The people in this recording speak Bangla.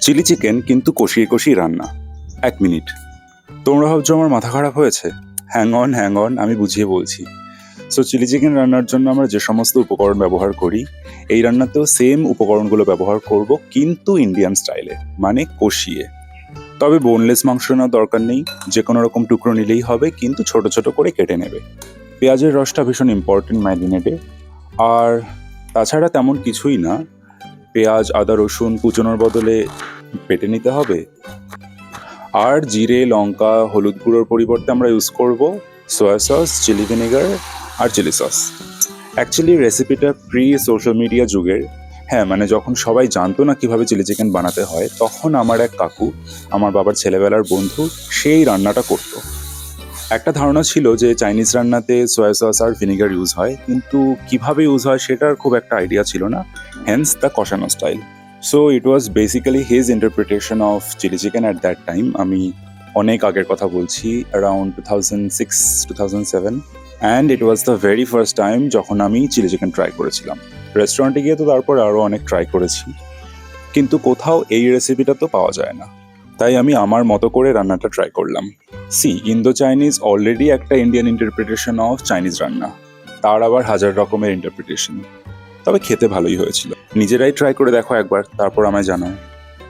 চিলি চিকেন কিন্তু কষিয়ে কষিয়ে রান্না। 1 মিনিট। তোমরা ভাবছো আমার মাথা খারাপ হয়েছে? হ্যাং অন আমি বুঝিয়ে বলছি। সো চিলি চিকেন রান্নার জন্য আমরা যে সমস্ত উপকরণ ব্যবহার করি, এই রান্নাতেও সেম উপকরণগুলো ব্যবহার করব, কিন্তু ইন্ডিয়ান স্টাইলে, মানে কষিয়ে। তবে বোনলেস মাংস নেওয়ার দরকার নেই, যে কোনো রকম টুকরো নিলেই হবে, কিন্তু ছোট ছোট করে কেটে নেবে। পেঁয়াজের রসটা ভীষণ ইম্পর্টেন্ট ম্যারিনেডে। আর তাছাড়া তেমন কিছুই না। পেঁয়াজ, আদা, রসুন কুচোনোর বদলে বেটে নিতে হবে। আর জিরে, লঙ্কা, হলুদ গুঁড়োর পরিবর্তে আমরা ইউজ করব সয়া সস, চিলি ভিনেগার আর চিলি সস। অ্যাকচুয়ালি রেসিপিটা প্রি সোশ্যাল মিডিয়া যুগের। হ্যাঁ, মানে যখন সবাই জানতো না কিভাবে চিলি চিকেন বানাতে হয়, তখন আমার এক কাকু, আমার বাবার ছেলেবেলার বন্ধু, সেই রান্নাটা করতো। একটা ধারণা ছিল যে চাইনিজ রান্নাতে সয়া সস আর ভিনেগার ইউজ হয়, কিন্তু কিভাবে ইউজ হয় সেটার খুব একটা আইডিয়া ছিল না, হেন্স দ্য কষানো style. So it was basically his interpretation of chilli chicken at that time. আমি অনেক আগের কথা বলছি, around 2006-2007, and it was the very first time যখন আমি চিলি চিকেন ট্রাই করেছিলাম। রেস্টুরেন্টে গিয়ে তো তারপর আরও অনেক ট্রাই করেছি, কিন্তু কোথাও এই রেসিপিটা তো পাওয়া যায় না। তাই আমি আমার মতো করে রান্নাটা ট্রাই করলাম। ইন্দো চাইনিজ অলরেডি একটা ইন্ডিয়ান ইন্টারপ্রিটেশন অফ চাইনিজ রান্না, তার আবার হাজার রকমের ইন্টারপ্রিটেশন। তবে খেতে ভালোই হয়েছিল। নিজেরাই ট্রাই করে দেখো একবার, তারপর আমায় জানাও।